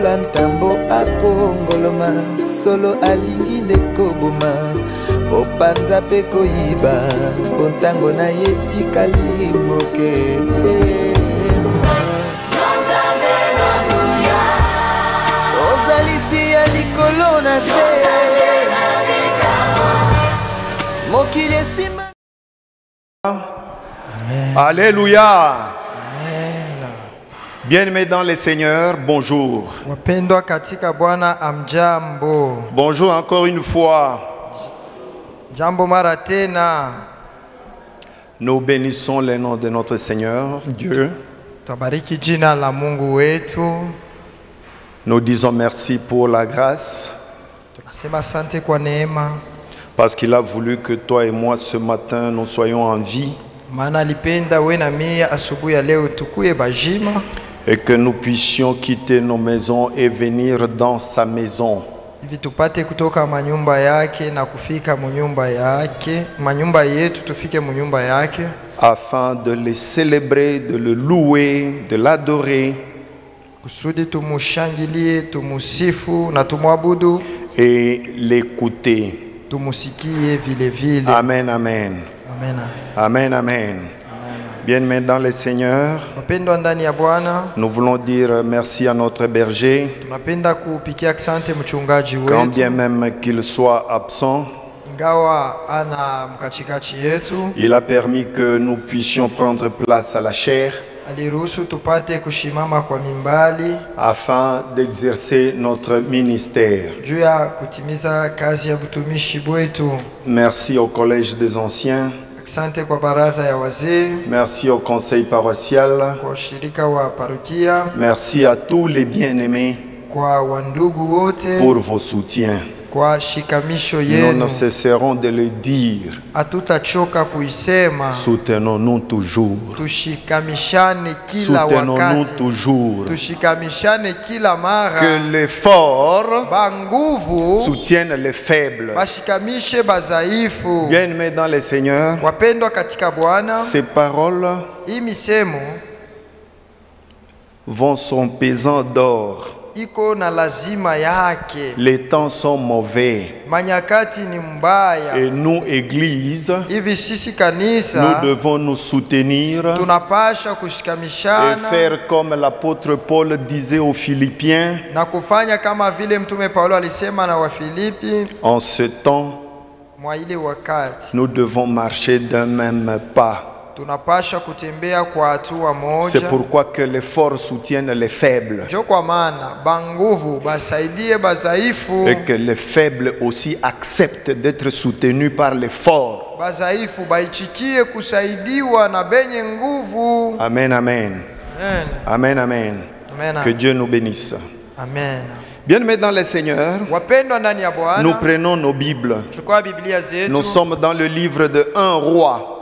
lokola ntambo akongoloma solo alingi nde koboma opanza mpe koyiba bontango na ye tikali moke ozalisi ya likolo na se mokili esima. Alléluia. Bien-aimés dans les seigneurs, bonjour. Bonjour encore une fois. Nous bénissons le nom de notre Seigneur, Dieu. Nous disons merci pour la grâce. Parce qu'il a voulu que toi et moi ce matin nous soyons en vie. Et que nous puissions quitter nos maisons et venir dans sa maison. Afin de les célébrer, de le louer, de l'adorer. Et l'écouter. Amen, amen. Amen, amen. Bien-aimés dans le Seigneur, nous voulons dire merci à notre berger, quand bien même qu'il soit absent. Il a permis que nous puissions prendre place à la chair afin d'exercer notre ministère. Merci au Collège des Anciens. Merci au conseil paroissial. Merci à tous les bien-aimés pour vos soutiens. Nous ne cesserons de le dire. Soutenons-nous toujours. Soutenons-nous toujours. Que les forts soutiennent les faibles. Bien-aimés dans le Seigneur, ces paroles vont son pesant d'or. Les temps sont mauvais. Et nous, Église, nous devons nous soutenir et faire comme l'apôtre Paul disait aux Philippiens. En ce temps, nous devons marcher d'un même pas. C'est pourquoi que les forts soutiennent les faibles. Et que les faibles aussi acceptent d'être soutenus par les forts. Amen, amen. Amen, amen. Que Dieu nous bénisse. Amen. Bien-aimés dans le Seigneur, nous prenons nos Bibles. Nous sommes dans le livre de 1 roi.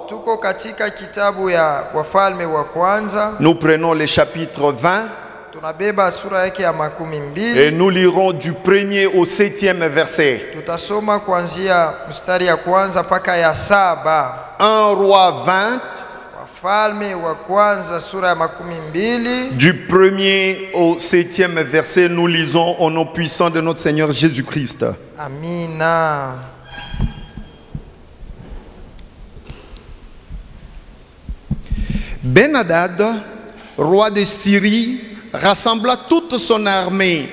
Nous prenons le chapitre 20 et nous lirons du 1er au 7e verset. 1 roi 20 du 1er au 7e verset, nous lisons au nom puissant de notre Seigneur Jésus-Christ. Amina. Ben-Hadad, roi de Syrie, rassembla toute son armée.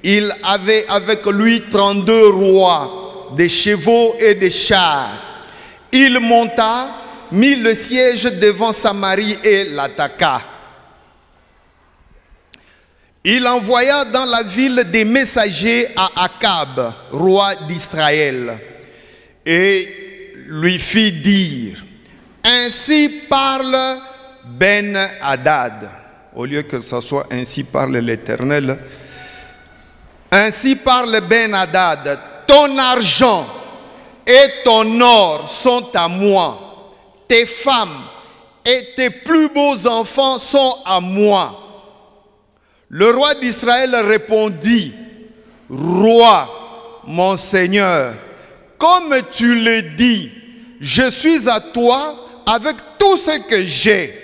Il avait avec lui 32 rois, des chevaux et des chars. Il monta, mit le siège devant Samarie et l'attaqua. Il envoya dans la ville des messagers à Akab, roi d'Israël, et lui fit dire: ainsi parle Ben-Hadad, au lieu que ce soit ainsi parle l'Éternel. Ainsi parle Ben-Hadad: ton argent et ton or sont à moi, tes femmes et tes plus beaux enfants sont à moi. Le roi d'Israël répondit: roi, mon Seigneur, comme tu le dis, je suis à toi avec tout ce que j'ai.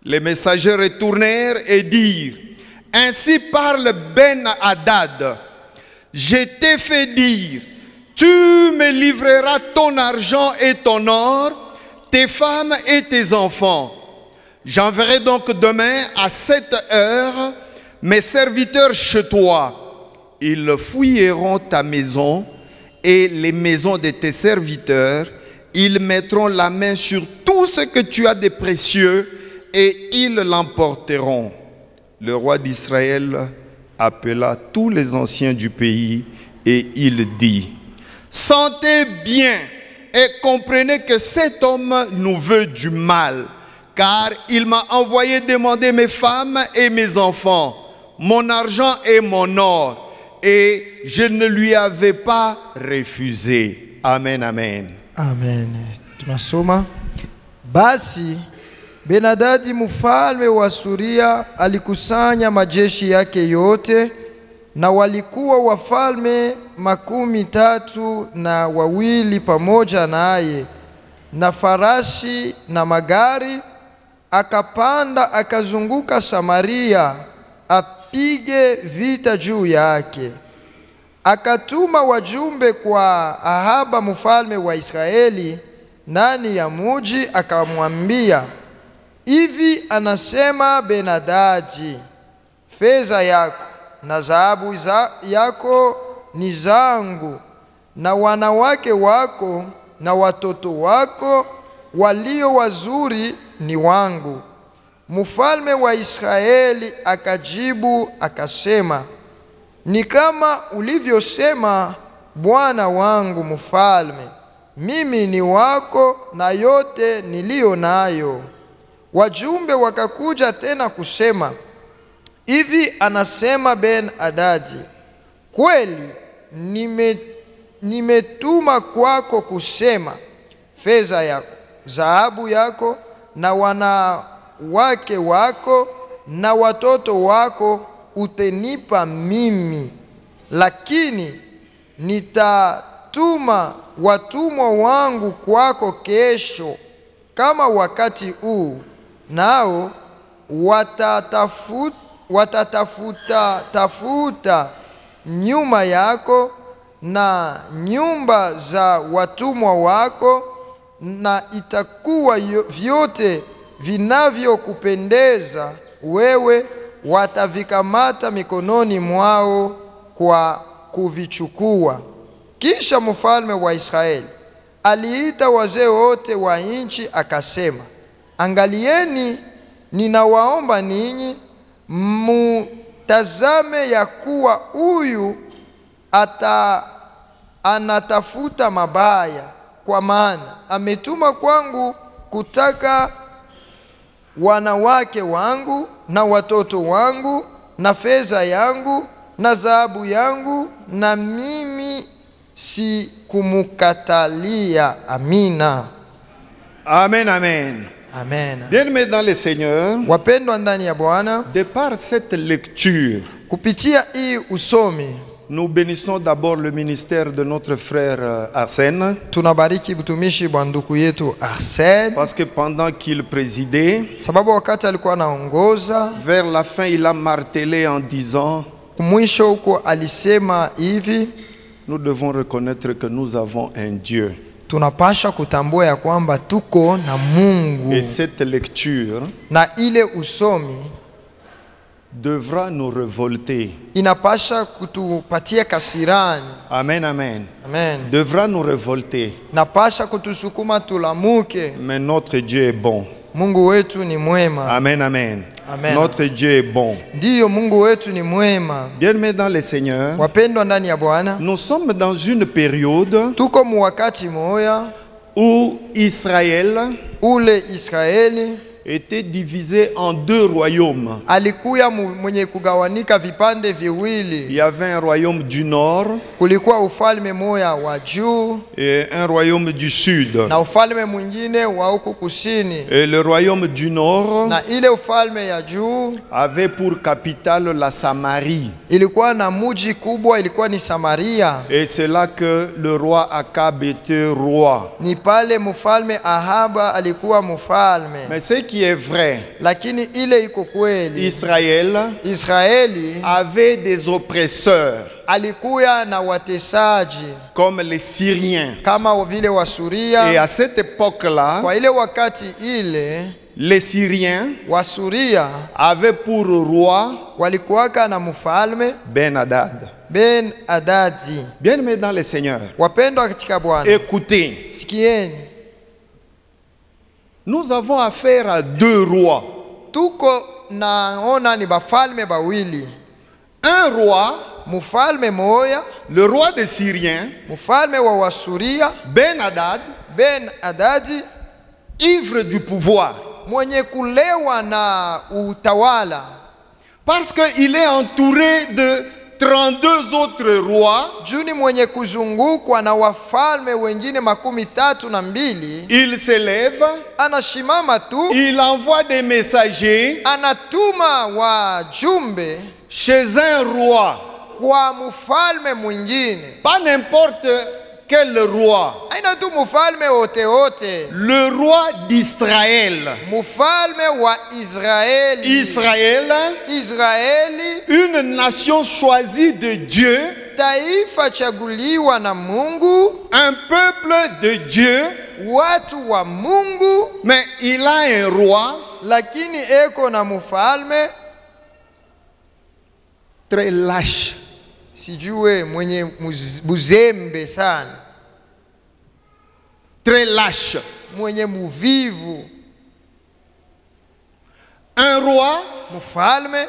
Les messagers retournèrent et dirent: Ainsi parle Ben-Hadad. Je t'ai fait dire, tu me livreras ton argent et ton or, tes femmes et tes enfants. J'enverrai donc demain à 7 heures mes serviteurs chez toi. Ils fouilleront ta maison et les maisons de tes serviteurs. Ils mettront la main sur tout ce que tu as de précieux et ils l'emporteront. Le roi d'Israël appela tous les anciens du pays et il dit, sentez bien et comprenez que cet homme nous veut du mal, car il m'a envoyé demander mes femmes et mes enfants, mon argent et mon or, et je ne lui avais pas refusé. Amen, amen. Amen. Tunasoma. Basi Ben-Hadadi mfalme wa Suria alikusanya majeshi yake yote, na walikuwa wafalme 32 pamoja naye, na farasi na magari. Akapanda akazunguka Samaria apige vita juu yake. Akatuma wajumbe kwa Ahaba mfalme wa Israeli ndani ya muji, akamwambia, hivi anasema Ben-Hadadi, fedha yako na dhahabu yako ni zangu, na wanawake wako na watoto wako walio wazuri ni wangu. Mfalme wa Israeli akajibu akasema, ni kama ulivyosema bwana wangu mfalme, mimi ni wako na yote niliyo nayo. Wajumbe wakakuja tena kusema, hivi anasema Ben-Hadadi, kweli nimetuma kwako kusema, fedha yako, dhahabu yako na wanawake wako na watoto wako utenipa mimi, lakini nitatuma watumwa wangu kwako kesho kama wakati huu, nao watatafuta nyuma yako na nyumba za watumwa wako, na itakuwa vyote vinavyokupendeza wewe watavikamata mikononi mwao kwa kuvichukua. Kisha mfalme wa Israeli aliita wazee wote wa nchi akasema, angalieni, ninawaomba ninyi mutazame ya kuwa huyu anatafuta mabaya, kwa maana ametuma kwangu kutaka wanawake wangu na watoto wangu na fedha yangu na dhahabu yangu, na mimi si kumukatalia. Amina. Amen, amen. Amen. Bien-aimés dans le Seigneur, Wapendwa ndani ya Bwana, de par cette lecture, kupitia hii usomi, nous bénissons d'abord le ministère de notre frère Arsène, tunabariki butumishi bwa ndugu yetu Arsène, parce que pendant qu'il présidait, sababu wakati alikuwa anaongoza, vers la fin il a martelé en disant, mwisho huko alisema hivi, nous devons reconnaître que nous avons un Dieu. Tunapasha kutambua ya kwamba tuko na Mungu. Et cette lecture na ile usomi devra nous révolter. Inapasha kutupatia kasirani. Amen, amen. Amen. Devra nous révolter. Napasha kutusukuma tulamuke. Mais notre Dieu est bon. Mungu wetu ni mwema. Amen, amen. Amen. Notre Dieu est bon. Ndiyo, Mungu wetu ni mwema. Bien-aimés dans le Seigneur, wapendwa ndani ya Bwana, nous sommes dans une période tuko mu wakati moya où Israël Israeli était divisé en deux royaumes. Alikuya mwenye kugawanika vipande viwili. Il y avait un royaume du nord, kulikuwa ufalme moya wa juu, et un royaume du sud. na ufalme mwingine wa huko kusini. Et le royaume du nord na ile ufalme ya juu avait pour capitale la Samarie. Ilikuwa na muji kubwa, ilikuwa ni Samaria. Et c'est là que le roi Akab était roi. Ni pale mfalme Ahaba alikuwa mfalme. Mais ce qui qui est vrai, lakini ile iko kweli. Israeli avait des oppresseurs alikuya na watesaji comme les Syriens. kama vile Et Wasuria. à cette époque-là, Kwa ile wakati ile les Syriens Wasuria avaient pour roi walikuwaka na mfalme Ben-Hadad. Ben Adadi. Bien-aimés dans le Seigneur, Wapendwa katika Bwana, écoutez, sikieni, nous avons affaire à deux rois. tuko naona ni bafalme bawili. Un roi, Mfalme moya, le roi des Syriens, mfalme wa Wasuria Ben-Hadad, Ben Adadi, ivre du pouvoir. mwenye kulewa na utawala, Parce qu'il est entouré de 32 autres rois. juni mwenye kuzungukwa na wafalme wengine 32. Il s'élève, Anashimama tu, il envoie des messagers anatuma wajumbe chez un roi. kwa mfalme mwingine. Pas n'importe quel roi. Aina tu mfalme wote wote, Le roi d'Israël. mfalme wa Israeli. Israeli, Une nation choisie de Dieu, taifa chaguliwa na Mungu, un peuple de Dieu, watu wa Mungu, mais il a un roi lakini eko na mfalme très lâche. sijue mwenye buzembe sana, Très lâche. mwenye muvivu. Un roi Mfalme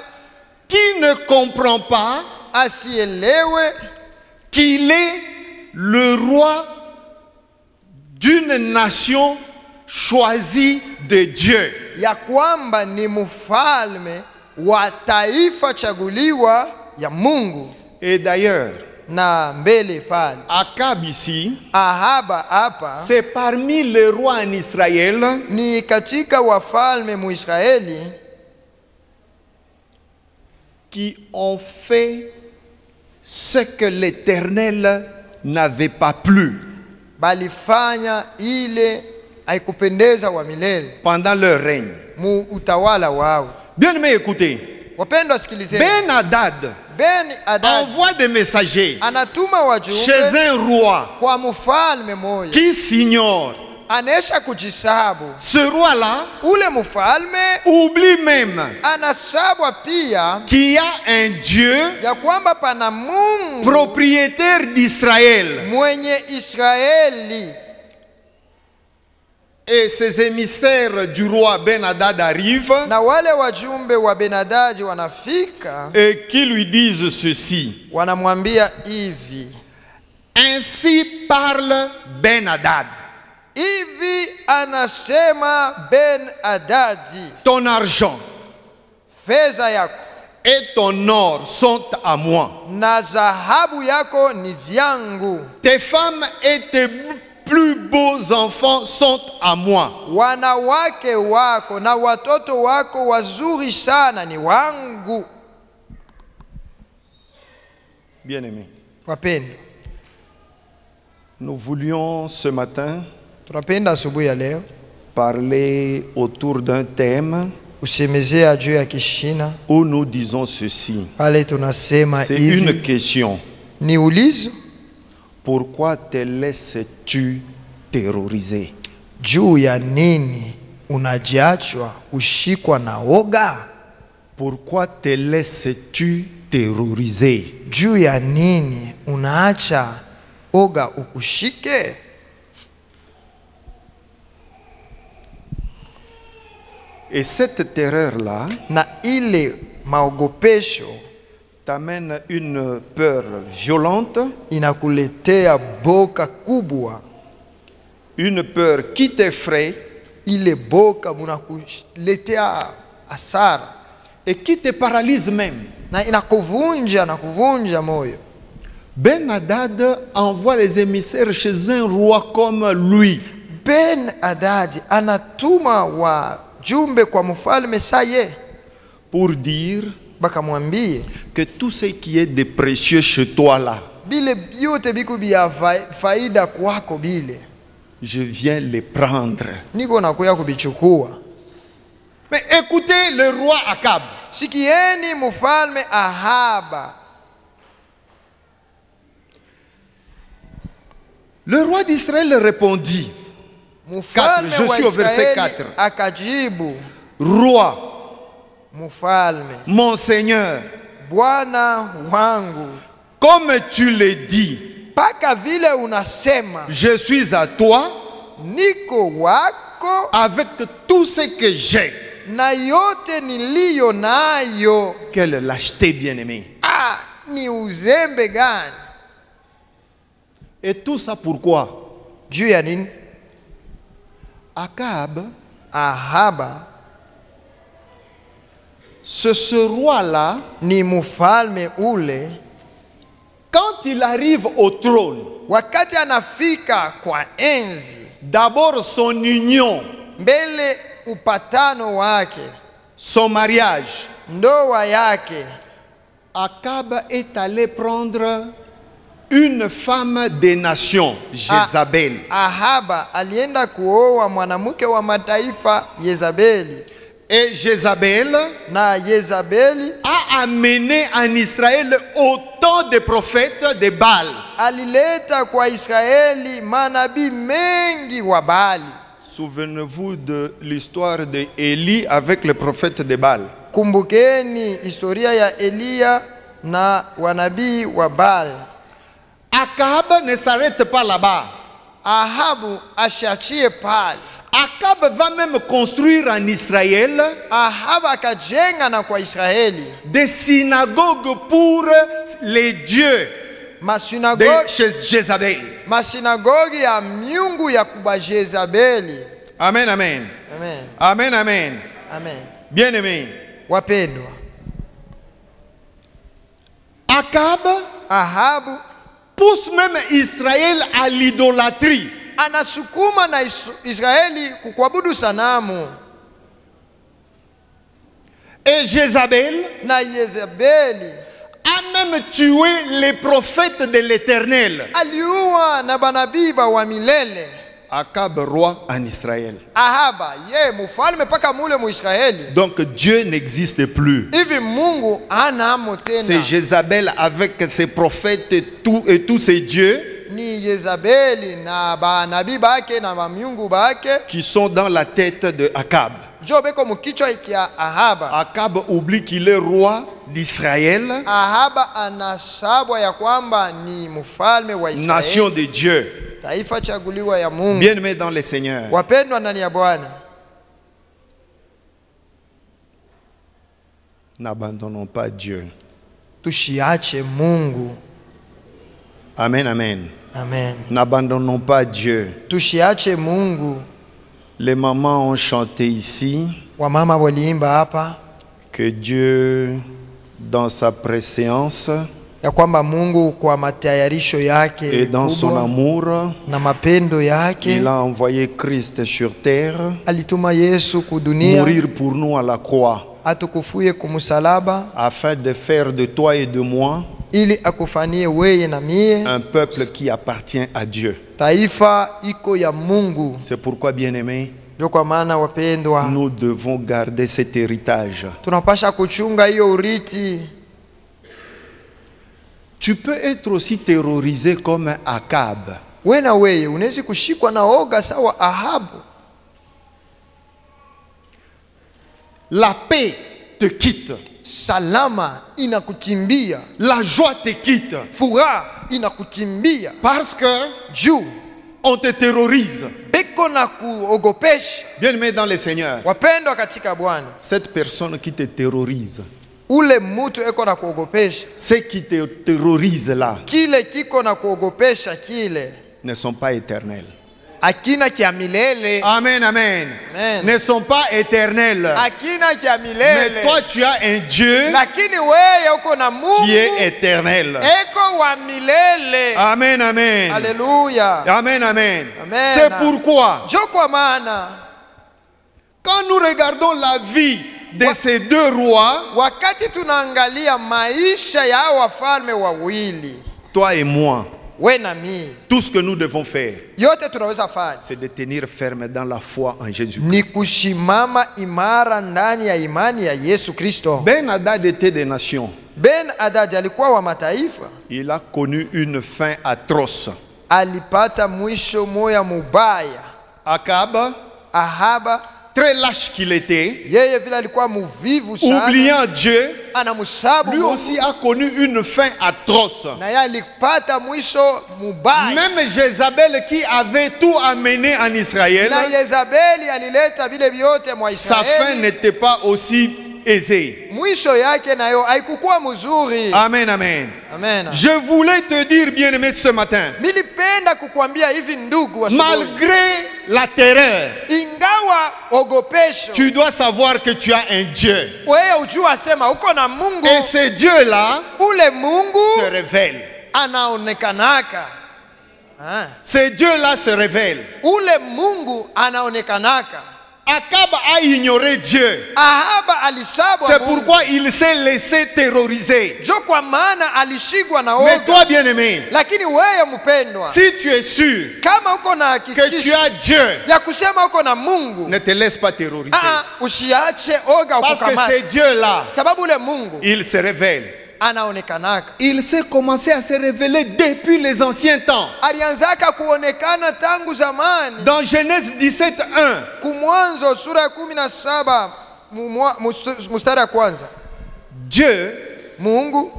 qui ne comprend pas asielewe qu'il est le roi d'une nation choisie de Dieu. ya kwamba ni mfalme wa taifa chaguliwa ya Mungu. Et d'ailleurs, Na mbele pale Akab ici, Ahaba hapa c'est parmi les rois en Israël ni katika wafalme Muisraeli qui ont fait ce que l'Éternel n'avait pas plu balifanya ile haikupendeza wa milele pendant leur règne. mu utawala wao. Bien-aimés, écoutez, Wapendwa, sikilizeni. Ben-Hadad Ben Adad envoie des messagers anatuma chez wajumbe un roi kwa mfalme moja, qui s'ignore. anesha kujisahabu. Ce roi-là Ule mfalme oublie même anasabwa pia qu'il y a un Dieu ya kwamba pana Mungu propriétaire d'Israël. mwenye Israeli. Et ces émissaires du roi Ben-Hadad arrivent Na wale wajumbe wa Benadaji wanafika, et qui lui disent ceci. wanamwambia hivi: Ainsi parle Ben-Hadad. hivi anasema Ben Adadi, Ton argent fedha yako et ton or sont à moi. na dhahabu yako ni vyangu, Tes femmes et tes plus beaux enfants sont à moi. wanawake wako na watoto wako wazuri sana ni wangu. Bien-aimés, Wapendwa, nous voulions ce matin tunapenda asubuhi ya leo parler autour d'un thème kusemezea juu ya kishina où nous disons ceci. pale tunasema C'est une hivi: question. ni ulizo, Pourquoi te laisses-tu terroriser? juu ya nini unajiachwa kushikwa na oga? Pourquoi te laisses-tu terroriser? Juu ya nini unaacha oga ukushike? Et cette terreur-là Na ile maogopesho t'amène une peur violente, inakuletea boka kubwa. une peur qui t'effraie Ile boka munakuletea hasara et qui te paralyse même. na inakuvunja na kuvunja moyo. Ben-Hadad envoie les émissaires chez un roi comme lui. Ben Adadi anatuma wajumbe kwa mfalme saye, Pour dire bakamwambie que tout ce qui est de précieux chez toi là, bile byote biku bya faida kwako, bile je viens les prendre. niko nakuya kubichukua. Mais écoutez le roi Akab. Sikieni mfalme Ahaba. Le roi d'Israël répondit. Mfalme Je wa suis au verset Israeli 4. akajibu, Roi, mfalme, mon Seigneur, Bwana wangu, comme tu le dis, paka vile unasema, je suis à toi niko wako avec tout ce que j'ai. na yote niliyo nayo. Quelle lâcheté, bien-aimé. Ah, ni uzembe gani! Et tout ça pourquoi? Juu ya nini? Akab, Ahaba ce roi-là, ni mfalme ule, quand il arrive au trône, wakati anafika kwa enzi, d'abord son union, mbele upatano wake, son mariage, ndoa yake, Akab est allé prendre une femme des nations, Jézabel. Ahaba alienda kuoa mwanamke wa mataifa Yezabeli, Et Jézabel na Yezabeli a amené en Israël autant de prophètes de Baal. alileta kwa Israeli manabii mengi wa Baali. Souvenez-vous de l'histoire d'Élie avec le prophète de Baal. Kumbukeni historia ya Eliya na wanabii wa Baali. Akab ne s'arrête pas là-bas. Ahabu ashiachie pale. Akab va même construire en Israël Ahaba akajenga na kwa Israeli des synagogues pour les dieux de Jézabel. masinagogi ya miungu ya kuba Jezabeli. Amen, amen. Amen. Amen, amen. Amen. Bien-aimé. Wapendwa, Akab Ahabu pousse même Israël à l'idolâtrie. anasukuma na Israeli kukuabudu sanamu. Et Jézabel Na Yezabeli a même tué les prophètes de l'Éternel. aliua na banabii wa milele. Akab, roi en Israël. Ahaba ye mfalme paka mule mu Israeli. Donc Dieu n'existe plus. Hivi Mungu anamo tena. C'est Jézabel avec ses prophètes et tous ses dieux Ni Yezabeli na banabii bake na miungu bake qui sont dans la tête de Akab. jobeko mukichwa kia Ahaba. Akab oublie qu'il est roi d'Israël, Ahaba anasabwa ya kwamba ni mfalme wa Israeli, nation de Dieu. taifa chaguliwa ya Mungu. Bien-aimés dans le Seigneur, Wapendwa ndani ya Bwana, n'abandonnons pas Dieu. tushiache Mungu. Amen, amen. Amen. N'abandonnons pas Dieu. Tushiache Mungu. Les mamans ont chanté ici Wamama waliimba hapa que Dieu, dans sa préséance ya kwamba Mungu kwa matayarisho yake et dans son kubwa amour, na mapendo yake il a envoyé Christ sur terre alituma Yesu kudunia mourir pour nous à la croix, atukufuye kumsalaba afin de faire de toi et de moi ili akufanie weye na mie un peuple qui appartient à Dieu. taifa iko ya Mungu. C'est pourquoi, bien-aimés, Ndio kwa maana wapendwa, nous devons garder cet héritage. tunapasha kuchunga hiyo urithi. Tu peux être aussi terrorisé comme Akab. We na weye unawezi kushikwa na oga sawa Ahabu. La paix te quitte. Salama inakukimbia, La joie te quitte. furaha inakukimbia, Parce que juu on te terrorise. beko na kuogopesha. Bien-aimé dans le Seigneur, Wapendwa katika Bwana, cette personne qui te terrorise, ule mtu eko na kuogopesha, ce qui te terrorise là, kile kiko na kuogopesha kile ne sont pas éternels. akina kia milele. Amen, amen. Amen. Ne sont pas éternels. Akina kia Mais milele. toi, tu as un Dieu Lakini wewe uko na Mungu qui est éternel. eko wa milele. Amen, amen. Haleluya. Amen, amen. Amen. C'est pourquoi, Jo kwa maana quand nous regardons la vie de ces deux rois, wakati tunaangalia maisha ya hao wafalme wawili, toi et moi, we na mimi. Tout ce que nous devons faire, Yote tunaweza fanya c'est de tenir ferme dans la foi en ni Jésus-Christ. kushimama imara ndani ya imani ya Yesu Kristo. Ben-Hadad était des nations. Ben-Hadad alikuwa wa mataifa, Il a connu une fin atroce. alipata mwisho moya mubaya. Akab, Ahaba très lâche qu'il était, yeye vile alikuwa muvivu sana, oubliant Dieu, anamsabu lui Mungu, aussi a connu une fin atroce. na yeye alipata mwisho mubaya. Même Jézabel qui avait tout amené en Israël, Na Yezabeli alileta vile vyote mwa sa fin Israeli, n'était pas aussi aisée. mwisho yake nayo haikukuwa mzuri. Amen, amen. Amen. Je voulais te dire, bien-aimé, ce matin, Nilipenda kukuambia hivi ndugu, asubuhi, malgré la terreur, ingawa ogopesho, tu dois savoir que tu as un Dieu. wewe ujua sema uko na Mungu. Et ce Dieu-là Ule Mungu se révèle. anaonekanaka. Ce Dieu-là se révèle. Ule Mungu anaonekanaka. Akab a ignoré Dieu. Ahaba alisabwa C'est Mungu. pourquoi il s'est laissé terroriser. Jo kwa maana alishigwa na Mais oga. toi, bien-aimé, Lakini wewe mpendwa, si tu es sûr kama uko na que tu hakikisho as Dieu, ya kusema uko na Mungu, ne te laisse pas terroriser. usiache oga Parce que ukukamata. c'est Dieu-là, Sababu ule Mungu il se révèle. anaonekanaka. Il s'est commencé à se révéler depuis les anciens temps. Alianzaka kuonekana tangu zamani. Dans Genèse 17:1, Kumwanzo sura ya 17 mstari ya kwanza, Dieu Mungu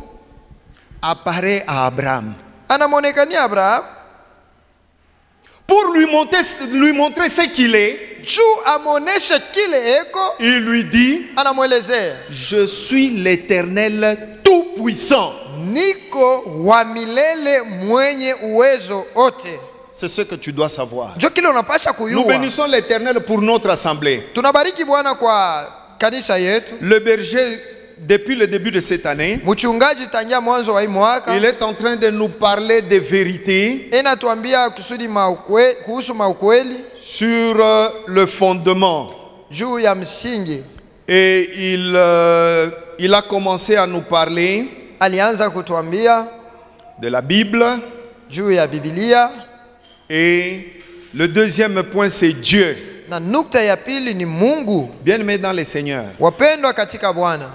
apparaît à Abraham anamonekania Abraham pour lui montrer ce qu'il est. juu amoneshe kile eko. Il lui dit, Anamwelezea, je suis l'Éternel tout-puissant. niko wa milele mwenye uwezo ote. C'est ce que tu dois savoir. Jo kile unapasha Nous kuyua. bénissons l'Éternel pour notre assemblée. Tunabariki Bwana kwa kanisa yetu. Le berger, depuis le début de cette année, Mchungaji tangia mwanzo wa hii mwaka il est en train de nous parler des vérités inatuambia kusudi kuhusu maukweli sur le fondement. juu ya msingi. Et il a commencé à nous parler Alianza kutuambia de la Bible. juu ya Biblia, Et le deuxième point, c'est Dieu. na nukta ya pili ni Mungu. Bien-aimés dans le Seigneur, Wapendwa katika Bwana,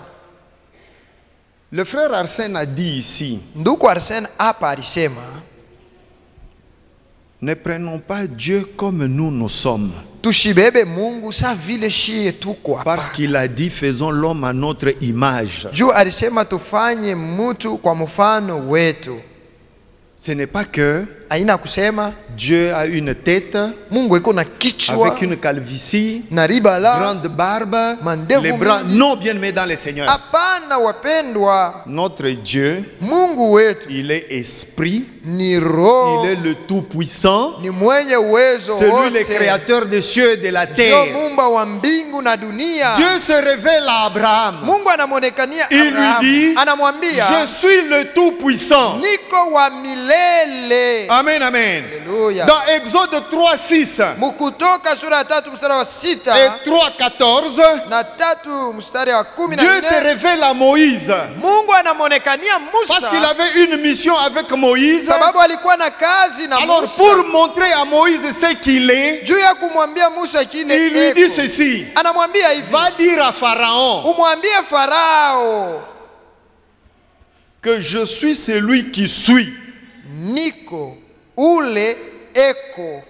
le frère Arsène a dit ici, ndugu Arsene hapa alisema, ne prenons pas Dieu comme nous sommes. tushibebe Mungu sa vile shie tuko hapa. Parce qu'il a dit, faisons l'homme à notre image. Juu alisema tufanye mtu kwa mfano wetu. Ce n'est pas que Haina kusema Dieu a une tête Mungu iko na kichwa avec une calvitie, na riba la grande barbe, mandevu les bras. mingi. Non, bien-aimés dans le Seigneur. Hapana wapendwa, Notre Dieu, Mungu wetu il est esprit, ni roho, il est le tout-puissant. ni mwenye uwezo C'est lui le wote, créateur des cieux et de la ndio terre. muumba wa mbingu na dunia. Dieu se révèle à Abraham. Mungu anamonekania Il lui Abraham, dit, anamwambia je suis le tout-puissant. niko wa milele. Amen, amen. Haleluya. Dans Exode 3:6 Mukutoka sura ya 3 mstari wa 6 et 3:14, na 3 mstari wa Dieu se 14, révèle à Moïse. Mungu anamonekania Parce qu'il Musa avait une mission avec Moïse. sababu alikuwa na kazi na Alors Musa. pour montrer à Moïse ce qu'il est, Juu ya kumwambia Musa kile il lui eko, dit ceci. anamwambia hivi, Va dire à Pharaon umwambie Farao, que je suis celui qui suis. niko ule eko.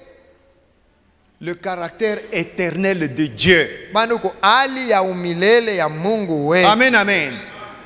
Le caractère éternel de Dieu. Manuko hali ya umilele ya Mungu wetu. Amen, amen.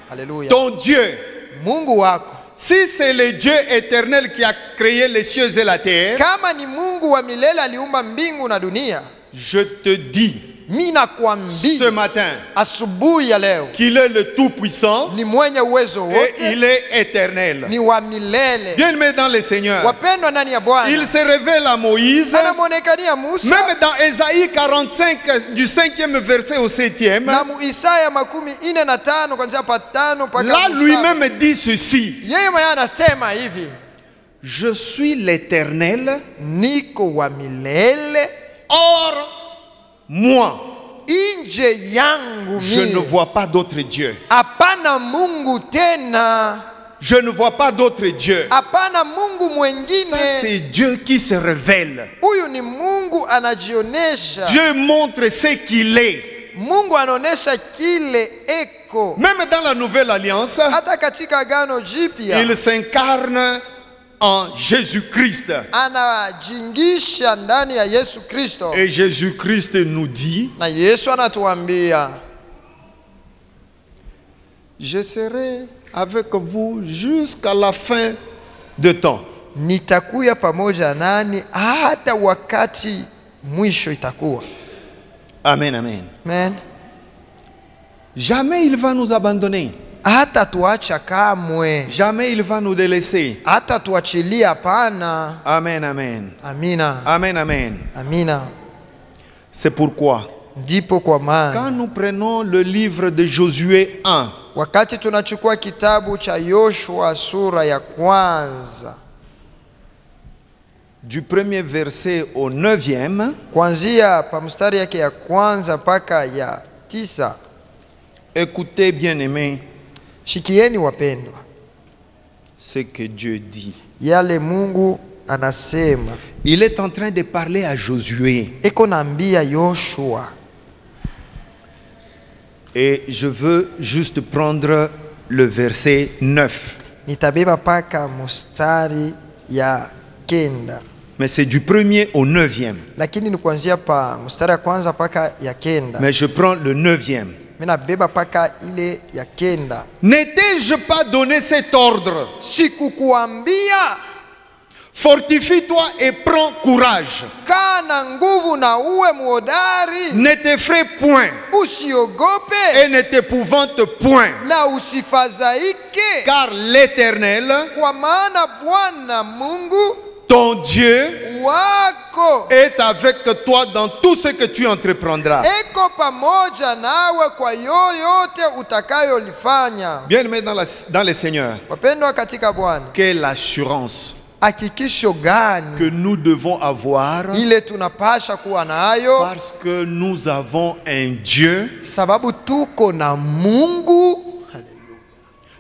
Haleluya. Ton Dieu, Mungu wako si c'est le Dieu éternel qui a créé les cieux et la terre, kama ni Mungu wa milele aliumba mbingu na dunia, je te dis mimi ce nakwambia matin asubuhi ya leo qu'il est le tout-puissant ni mwenye uwezo et wote, il est éternel. ni wa milele. Bien-aimés dans le Seigneur, Wapendwa ndani ya Bwana, il se révèle à Moïse, anamonekania Musa, même dans Ésaïe 45, du 5e verset au 7e. na mu Isaya 45 kuanzia pa 5 mpaka Là, 7. lui-même dit ceci. Yeye mwenyewe anasema hivi, Je suis l'Éternel, niko wa milele, or moi, nje yangu je ne mimi vois pas d'autre Dieu. hapana Mungu tena. Je ne vois pas d'autre Dieu. Hapana Mungu Ça, mwengine. c'est Dieu qui se révèle. Huyu ni Mungu anajionesha. Dieu montre ce qu'il est. Mungu anaonesha kile eko. Même dans la nouvelle alliance, Hata katika Agano Jipya il s'incarne en Jésus-Christ. anajingisha ndani ya Yesu Kristo. Et Jésus-Christ nous dit, Na Yesu anatuambia, je serai avec vous jusqu'à la fin de temps. nitakuya pamoja nani hata wakati mwisho itakuwa. Amen, amen. Amen. Jamais il va nous abandonner. Hata tuacha kamwe. Jamais il va nous délaisser. Hata tuachilia hapana. Amen, amen. Amina. Amen, amen. Amina. C'est pourquoi, Ndipo kwa maana quand nous prenons le livre de Josué 1, wakati tunachukua kitabu cha Yoshua sura ya kwanza du premier verset au 9e, kuanzia pa mstari yake ya kwanza mpaka ya 9, écoutez bien aimés shikieni wapendwa ce que Dieu dit. yale Mungu anasema. Il est en train de parler à Josué. Eko naambia Yoshua. Et je veux juste prendre le verset 9. Nitabeba paka mstari ya 9. Mais c'est du premier au 9e. Lakini ni kuanzia pa mstari ya kwanza paka ya 9. Mais je prends le 9e. Mimi nabeba paka ile ya 9. N'ai-je pas donné cet ordre? Sikukuambia Fortifie-toi et prends courage. kaa na nguvu na uwe muhodari, Ne t'effraie point usiogope et ne t'épouvante point. na usifadhaike, Car l'Éternel, kwa maana Bwana Mungu ton Dieu, wako est avec toi dans tout ce que tu entreprendras. eko pamoja nawe kwa yoyote utakayolifanya. Bien-aimés dans le Seigneur, Wapendwa katika Bwana, quelle assurance hakikisho que gani nous devons avoir, ile tunapasha kuwa nayo, parce que nous avons un Dieu sababu tuko na Mungu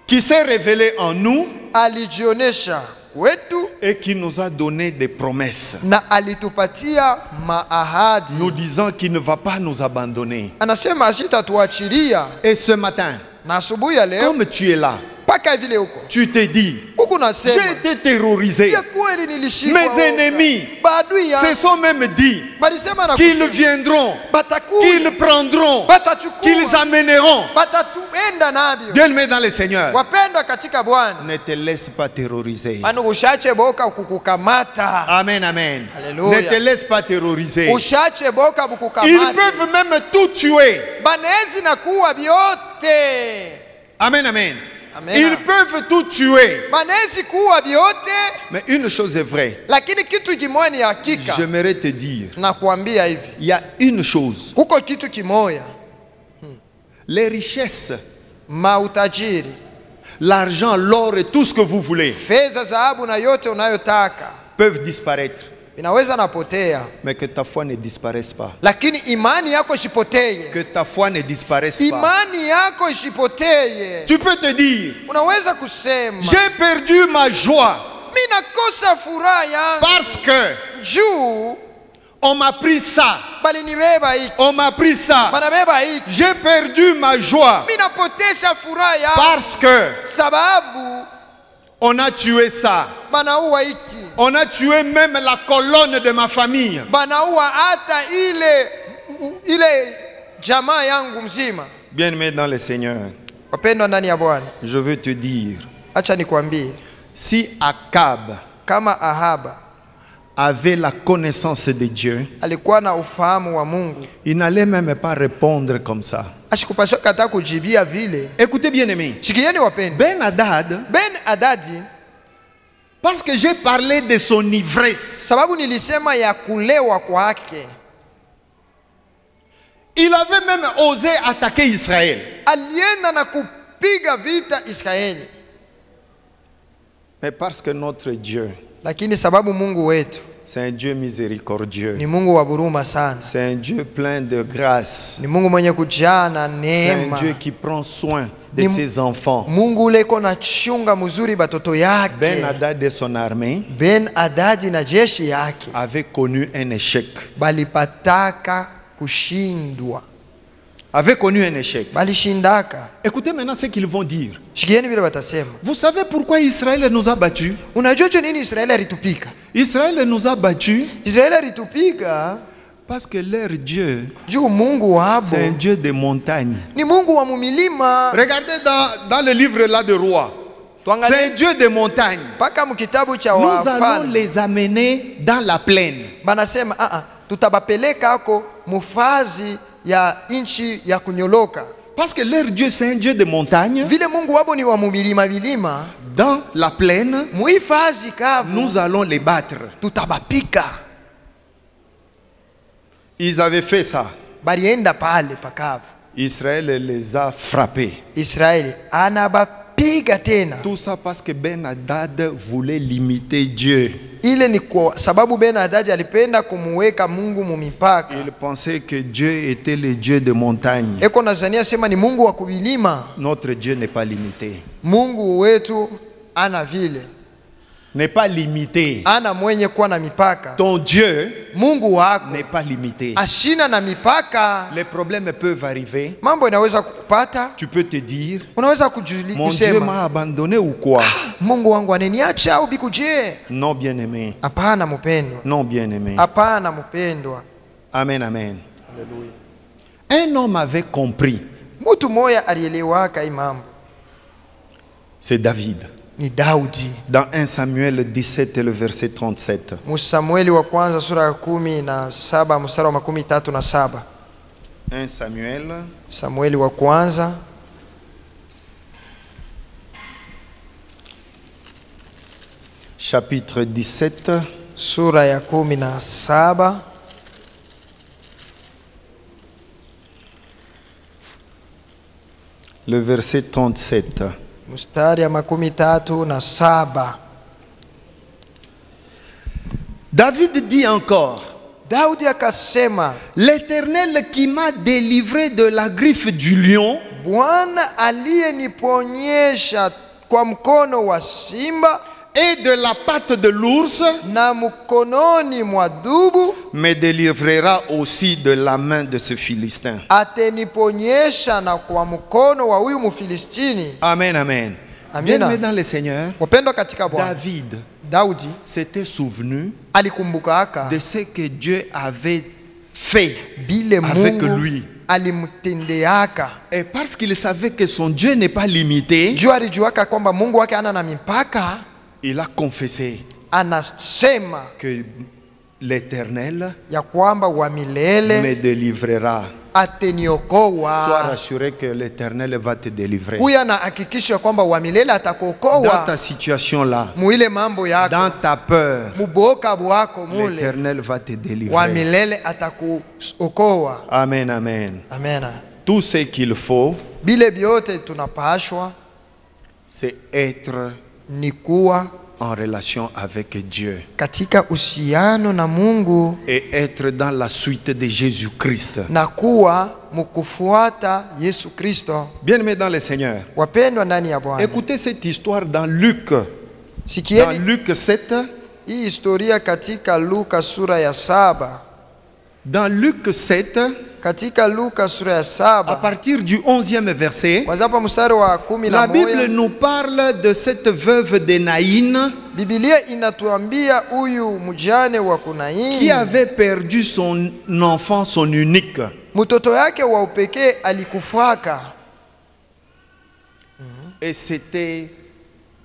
qui s'est révélé en nous alijionesha kwetu et qui nous a donné des promesses, na alitupatia maahadi. nous disant qu'il ne va pas nous abandonner. Anasema sitatuachilia. Et ce matin, Na asubuhi ya leo comme tu es là, paka vile huko tu te dis, huku j'ai nasema été terrorisé. ya kweli nilishikwa. Mes ennemis Badui ya se sont même dit balisema na qu'ils kusema, viendront, batakuja, qu'ils prendront, batachukua, qu'ils amèneront. batatuenda navyo. Bien-aimés dans le Seigneur, Wapendwa katika Bwana, ne te laisse pas terroriser. anu ushache boka kukukamata. Amen, amen. Alléluia. Ne te laisse pas terroriser. Ushache boka Ils kukukamata. peuvent même tout tuer. Banezi na kuwa vyote. Amen, amen. Amen. Ils peuvent tout tuer. Banezi kuwa vyote, Mais une chose est vraie. lakini kitu kimoja ni hakika. J'aimerais te dire, Na kuambia hivi, il y a une chose. kuko kitu kimoja, Les richesses, mautajiri, l'argent, l'or et tout ce que vous voulez fedha, dhahabu na yote unayotaka peuvent disparaître. inaweza napotea, Mais que ta foi ne disparaisse pas. lakini imani yako isipotee. Que ta foi ne disparaisse pas. Imani yako isipotee. Tu peux te dire, Unaweza kusema j'ai perdu ma joie mimi nakosa furaha yangu parce que juu on m'a pris ça. bali nibeba hiki, On m'a pris ça. banabeba hiki. J'ai perdu ma joie Mimi napotesha furaha yangu parce que sababu on a tué ça. banaua hiki, On a tué même la colonne de ma famille. banaua hata ile jamaa yangu mzima. Bien-aimé dans le Seigneur, Wapendwa ndani ya Bwana, je veux te dire, acha nikwambie, si Akab kama Ahaba avait la connaissance de Dieu, alikuwa na ufahamu wa Mungu, il n'allait même pas répondre comme ça. ashikupaswa kata kujibia vile. Écoutez bien aimé, Shikieni wapendwa, Ben-Hadad, Ben Hadadi, parce que j'ai parlé de son ivresse, sababu nilisema ya kulewa kwake, il avait même osé attaquer Israël. alienda na kupiga vita Israeli, Mais parce que notre Dieu, lakini sababu Mungu wetu c'est un Dieu miséricordieux, ni Mungu wa huruma sana, c'est un Dieu plein de grâce, ni Mungu mwenye kujaa na c'est un neema, Dieu qui prend soin de ses enfants. Mungu ule iko na chunga mzuri batoto yake. Ben-Hadad et son armée Ben-Hadadi na jeshi yake avaient connu un échec. balipataka kushindwa, Avaient connu un échec. balishindaka. Écoutez maintenant ce qu'ils vont dire. Shikieni vile batasema. Vous savez pourquoi Israël nous a battus? Unajua nini Israeli alitupika? Israël nous a battus Israeli alitupika parce que leur Dieu, juu Mungu wabo c'est un Dieu de montagne. ni Mungu wa mumilima. Regardez dans le livre là de Rois. C'est un Dieu de montagne. Paka mkitabu cha Nous allons Wafalme les amener dans la plaine. banasema tutabapeleka ako mufazi ya inchi ya kunyoloka. Parce que leur Dieu, c'est un Dieu de montagne. Vile Mungu wabo ni wa mumilima vilima, Dans la plaine, muifazi kavu nous allons les battre. tutabapika. Ils avaient fait ça. Balienda pale pakavu. Israël les a frappés. Israeli anabapiga tena. Tout ça parce que Ben-Hadad voulait limiter Dieu. Ile ni kwa sababu Ben-Hadadi alipenda kumuweka Mungu mumipaka. Il pensait que Dieu était le Dieu de montagne. Eko nazania sema ni Mungu wa kubilima. Notre Dieu n'est pas limité. Mungu wetu ana vile, N'est pas limité. ana mwenye kuwa na mipaka. Ton Dieu Mungu wako n'est pas limité. ashina na mipaka. Les problèmes peuvent arriver. Mambo inaweza kukupata, Tu peux te dire, unaweza mon Dieu kusema m'a abandonné ou quoi? Mungu wangu ananiacha au bikuje? Non, bien-aimé. Hapana mpendwa, Non, bien-aimé. hapana mpendwa. Amen, amen. Haleluya. Un homme avait compris. Mtu moya alielewaka hii mambo, C'est David. ni Daudi. Dans 1 Samuel 17 et le verset 37. Musamueli wa kwanza sura ya 17 mstari wa 37. 1 Samuel Samueli wa kwanza chapitre 17 sura ya 17 le verset 37. mstari ya 37. David dit encore, Daudi akasema, l'Éternel qui m'a délivré de la griffe du lion Bwana aliyeniponyesha kwa mkono wa simba et de la patte de l'ours na mkononi mwa dubu me délivrera aussi de la main de ce Philistin. ateniponyesha na kwa mkono wa huyu Mfilistini. Amen, amen. Amina. Bien-aimés dans le Seigneur, Wapendwa katika Bwana, David Daudi s'était souvenu alikumbuka de ce que Dieu avait fait bile avec Mungu lui. alimtendeaka. Et parce qu'il savait que son Dieu n'est pas limité, Juu alijuaka kwamba Mungu wake ana na mipaka, il a confessé anasema que l'Éternel ya kwamba wa milele me délivrera. Sois ateniokoa. rassuré que l'Éternel va te délivrer. Huyu na hakikisho kwamba wa milele Dans atakuokoa ta situation là, muile mambo yako, dans ta peur, muboka bwako mule, l'Éternel va te wa délivrer. milele atakuokoa. Amen, amen. Amena. Tout ce qu'il faut, Bile byote tunapashwa c'est être ni kuwa en relation avec Dieu katika uhusiano na Mungu et être dans la suite de Jésus-Christ. na kuwa mkufuata Yesu Kristo. Bien-aimés dans le Seigneur, Wapendwa ndani ya Bwana, écoutez cette histoire dans Luc. Dans sikieni Luc 7, hii historia katika Luka sura ya 7. dans Luc 7, Katika Luka sura ya à 7 partir du 11e verset, kwanza hapa mstari wa la Bible 11, nous parle de cette veuve de Naïn Biblia inatuambia huyu mjane wa qui Kunaini avait perdu son enfant, son unique. mtoto yake wa upekee alikufaka, Et c'était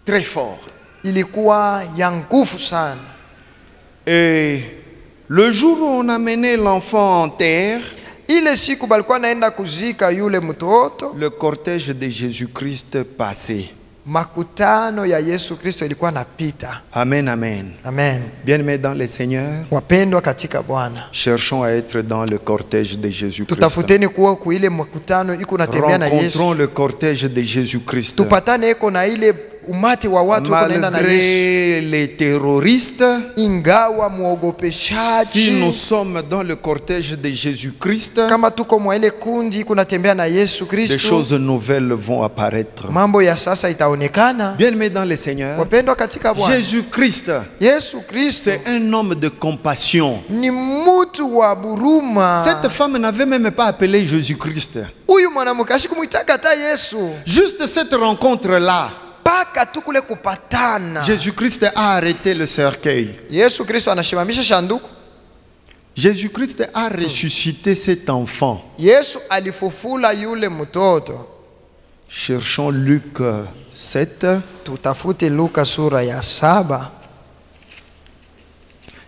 très fort. ilikuwa ya nguvu sana. Et le jour où on amenait l'enfant en terre, Ile siku balikuwa naenda kuzika yule mtoto, le cortège de Jésus-Christ passait. makutano ya Yesu Kristo ilikuwa napita. Amen, amen. Amen. Bien-aimés dans le Seigneur, Wapendwa katika Bwana, cherchons à être dans le cortège de Jésus-Christ. tutafuteni kuwa kuile makutano iko natembea na Yesu. Rencontrons le cortège de Jésus-Christ. Tupatane iko na ile umati wa watu wanaenda na Yesu. Malgré les terroristes, Ingawa si muogopeshaji, nous sommes dans le cortège de Jésus-Christ, kama tuko mwa ile kundi kunatembea na Yesu des Kristo, choses nouvelles vont apparaître. mambo ya sasa itaonekana. Bien-aimés dans le Seigneur, Wapendwa katika Bwana, Jésus-Christ, Yesu Kristo c'est un homme de compassion. ni mtu wa buruma. Cette femme n'avait même pas appelé Jésus-Christ. Huyu mwanamke ashikumuitaka hata Yesu. Juste cette rencontre-là, Paka tu kule kupatana, Jésus-Christ a arrêté le cercueil. Yesu Kristo anashimamisha shanduku. Jésus-Christ a ressuscité cet enfant. Yesu alifufula yule mtoto. Cherchons Luc 7. Tutafute Luka sura ya 7.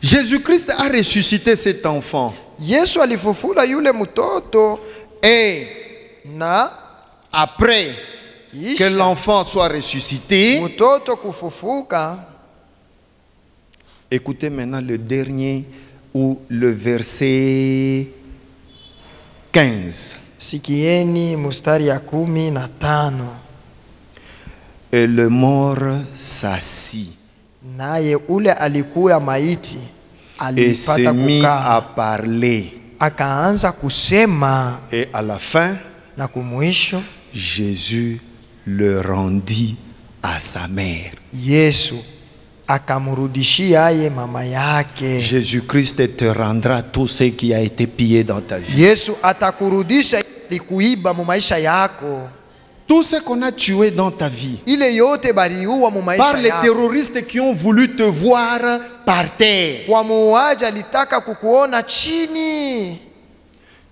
Jésus-Christ a ressuscité cet enfant. Yesu alifufula yule mtoto, Et na après que kisha l'enfant soit ressuscité, mtoto kufufuka. écoutez maintenant le dernier ou le verset 15. Sikieni mustari ya 15. Et le mort s'assit Naye ule alikuwa maiti et s'est alipata mis à kukaa, parler. akaanza kusema, Et à la fin, na kumwisho Jésus le rendit à sa mère. Yesu akamrudishia ye mama yake. Jésus-Christ te rendra tout ce qui a été pillé dans ta vie. Yesu atakurudisha likuiba mu maisha yako, Tout ce qu'on a tué dans ta vie. ile yote baliua mu Par maisha les yako. terroristes qui ont voulu te voir par terre. Kwa muuaji alitaka kukuona chini,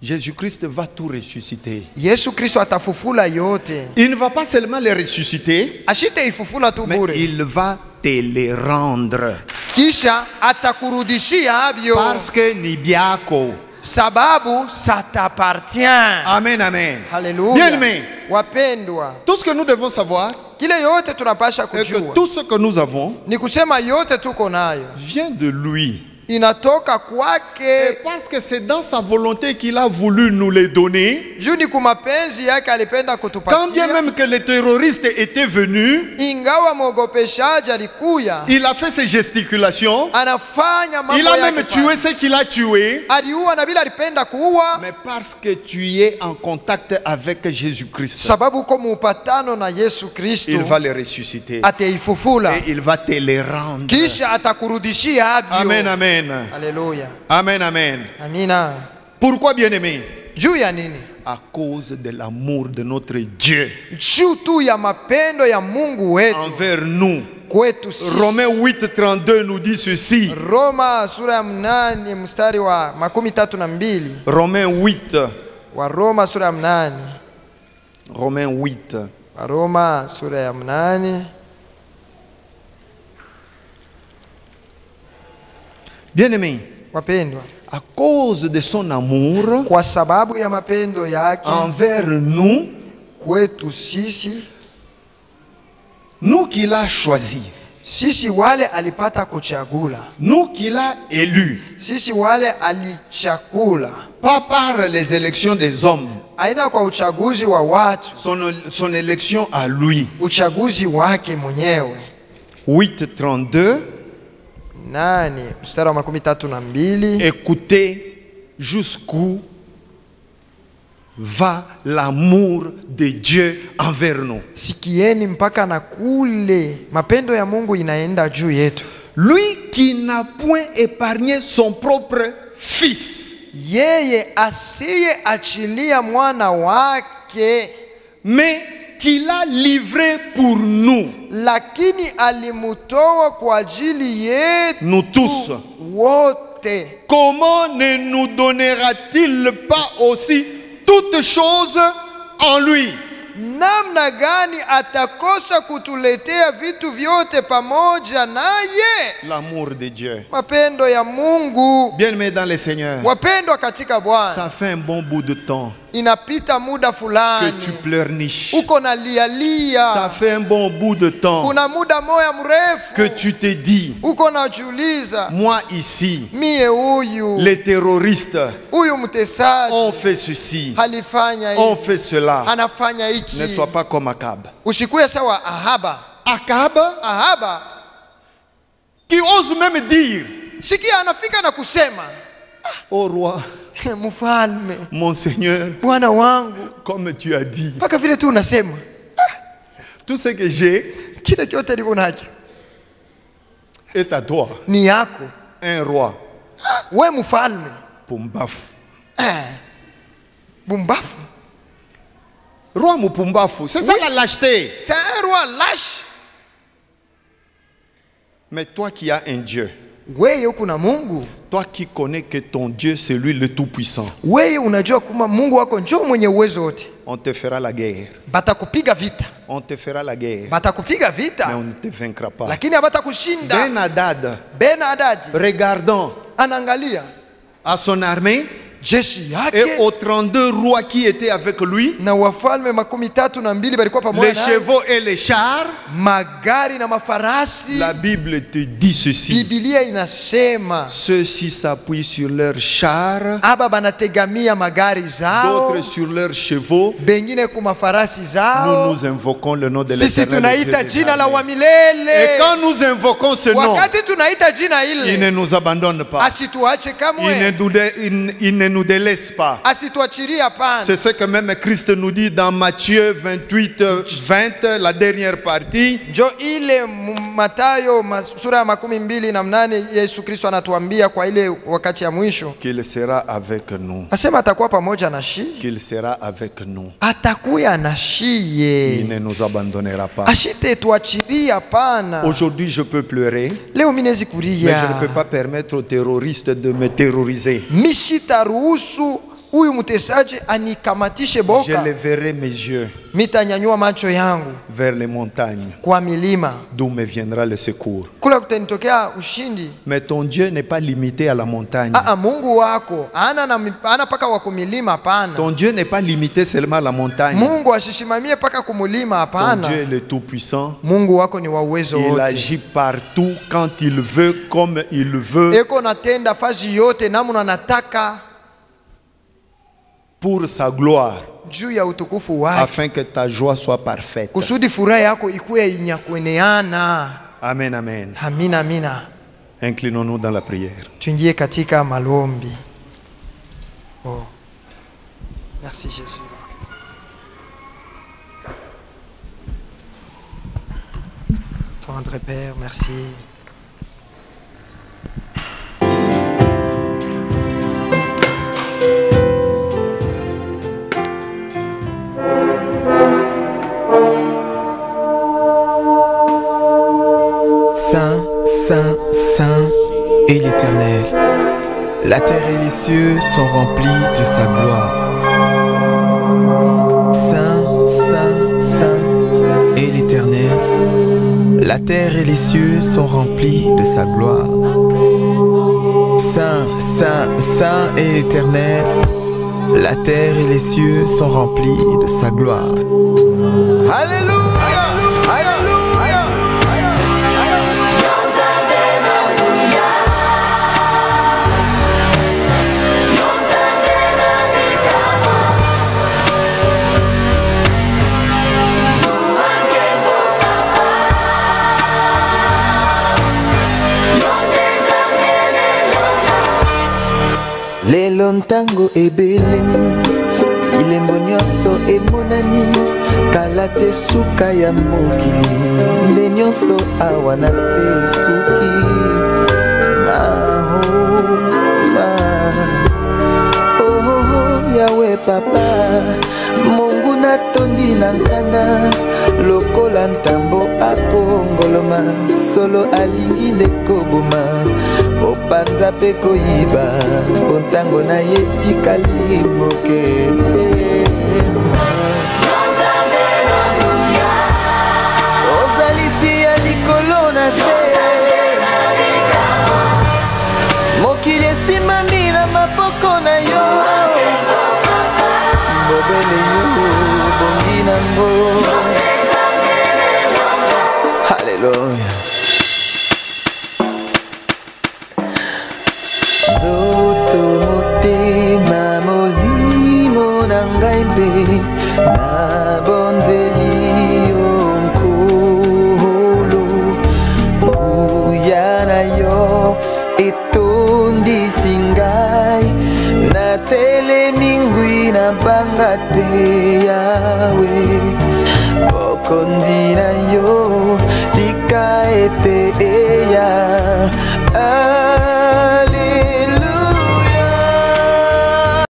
Jésus-Christ va tout ressusciter. Yesu Kristo atafufula yote. Il ne va pas seulement les ressusciter, Ashite ifufula tu mais bure, il va te les rendre. kisha atakurudishia abyo, Parce que ni biako. sababu ça t'appartient. Amen, amen. Haleluya. Bien-aimés, Wapendwa, tout ce que nous devons savoir kile yote tunapasha est que kujua tout ce que nous avons ni kusema yote tuko nayo vient de lui. inatoka Et kwake, parce que c'est dans sa volonté qu'il a voulu nous les donner, juu ni kumapenzi yake alipenda quand bien kutupatia. même que les terroristes étaient venus, Ingawa mwogopeshaji alikuya, il a fait ses gesticulations, anafanya mambo il a yake même pale. tué ce qu'il a tué, Aliua na bila alipenda kuua, mais parce que tu es en contact avec Jésus-Christ, sababu uko muupatano na Yesu Kristo, il va les ressusciter ataifufula et il va te les rendre. kisha atakurudishia abyo. Amen, amen. Haleluya, Amen, amen. amina. Pourquoi, bien-aimé? Juu ya nini? À cause de l'amour de notre Dieu Juu tu ya mapendo ya Mungu wetu envers nous. kwetu sisi. Romains 8:32 nous dit ceci. Roma sura ya 8 mstari wa 32. Romains 8. Wa Roma sura ya 8. Romains 8. Wa Roma sura ya 8. Bien-aimé, Wapendwa, à cause de son amour kwa sababu ya mapendo yake envers nous, kwetu sisi, nous qu'il a choisi, sisi wale alipata kuchagula, nous qu'il a élus, sisi wale alichakula, pas par les élections des hommes, aina kwa uchaguzi wa watu, son élection à lui. uchaguzi wake mwenyewe. 8:32. Nani mstari wa 32. Écoutez jusqu'où va l'amour de Dieu envers nous. Sikieni mpaka na kule mapendo ya Mungu inaenda juu yetu. Lui qui n'a point épargné son propre fils, Yeye asiye achilia mwana wake, mais qu'il a livré pour nous, lakini alimutoa kwa ajili yetu nous tous. wote. Comment ne nous donnera-t-il pas aussi toutes choses en lui? Namna gani atakosa kutuletea vitu vyote pamoja naye? L'amour de Dieu. Mapendo ya Mungu. Bien-aimé dans le Seigneur, Wapendwa katika Bwana, ça fait un bon bout de temps inapita muda que fulani tu pleurniches. uko na lia, Ça fait un bon bout de temps kuna muda moya mrefu que tu te dis, uko na jiuliza, moi ici, mie huyu les terroristes huyu mtesaji ont fait ceci, halifanya ont hivi, fait cela. anafanya Ne hiki. sois pas comme Akab. Usikuye sawa Ahaba. Akab, Ahaba qui ose même dire, sikia anafika na kusema, ô roi, mfalme, mon Seigneur, bwana wangu, comme tu as dit, mpaka vile tu unasema, tout ce que j'ai kile kyote nilivyo nacho est à toi. ni yako. Un roi, We mfalme, pumbafu. bumbafu. Roi Mupumbafu, c'est ça Oui. la lâcheté. C'est un roi lâche. Mais toi qui as un Dieu, Wewe uko na Mungu, toi qui connais que ton Dieu c'est lui le Tout-Puissant, wewe unajua kwamba Mungu wako njoo mwenye uwezo wote. on te fera la guerre. Batakupiga vita, On te fera la guerre, batakupiga mais vita, on ne te vaincra pas. lakini habatakushinda. Ben Hadad, Ben-Hadadi regardons anaangalia à son armée jeshi et yake aux 32 rois qui étaient avec lui, na wafalme 32 balikuwa pamoja les naye, chevaux et les chars. magari na mafarasi. La Bible te dit ceci: Biblia inasema ceux-ci s'appuient sur leurs chars, aba banategamia magari zao, d'autres sur leurs chevaux. bengine ku mafarasi Nous zao. nous invoquons le nom de Sisi l'Éternel. le Dieu tunaita des jina la armées. wa Et milele. quand nous invoquons ce nom, Wakati tunaita jina il ne ile, nous abandonne pas. asituache Il ne kamwe, nous délaisse pas. asituachirie hapana. C'est ce que même Christ nous dit dans Matthieu 28, 20, la dernière partie. Njo ile Mathayo sura ya 28 Yesu Kristo anatuambia kwa ile wakati ya mwisho, Qu'il sera avec nous. asema atakuwa pamoja na shi, Qu'il sera avec nous. atakuya na Il shiye, ne nous abandonnera pas. ashite tuachirie hapana. Aujourd'hui, je peux pleurer, Leo minezi mais je ne peux kulia, pas permettre aux terroristes de me terroriser. mishita ruhusu huyu mtesaji anikamatishe Je boka. lèverai mes yeux Mitanyanyua macho yangu vers les montagnes, kwa milima, d'où me viendra le secours. kula kutanitokea ushindi. Mais ton Dieu n'est pas limité à la montagne. Mungu wako ana paka wa kumilima hapana. Ton Dieu n'est pas limité seulement à la montagne. Mungu ashishimamie paka kumulima Ton hapana. Dieu est le Tout-Puissant. Mungu wako ni wa uwezo Il wote, agit partout quand il veut, comme il veut, eko natenda fazi yote namna nataka pour sa gloire, juu ya utukufu wake, afin que ta joie soit parfaite. kusudi furaha yako ikuwe inyakueneana. Amen, amen. Amina, amina. Inclinons-nous dans la prière. Tuingie katika malombi. Oh. Merci Jésus. Tendre Père, merci. Saint, Saint, Saint est l'Éternel. La terre et les cieux sont remplis de sa gloire. Saint, Saint, Saint est l'Éternel. La terre et les cieux sont remplis de sa gloire. Saint, Saint, Saint est l'Éternel. La terre et les cieux sont remplis de sa gloire. Alléluia. lelo ntango ebelemi ilembo nyonso emonani kala te suka ya mokili nde nyonso awa na se suki yawe papa Mungu natondi na nkanda lokola ntambo akongoloma solo alingi nde koboma opanza pe koyiba bontango na ye tikali moke ozalisi ya likolo na se mokili esimami na maboko na yo mobele yo bongi nango haleluya nzoto motema molimo na ngai mpe na bonzeli yo nkolo natelemi ngwi na banga te Yawe bokondi na yo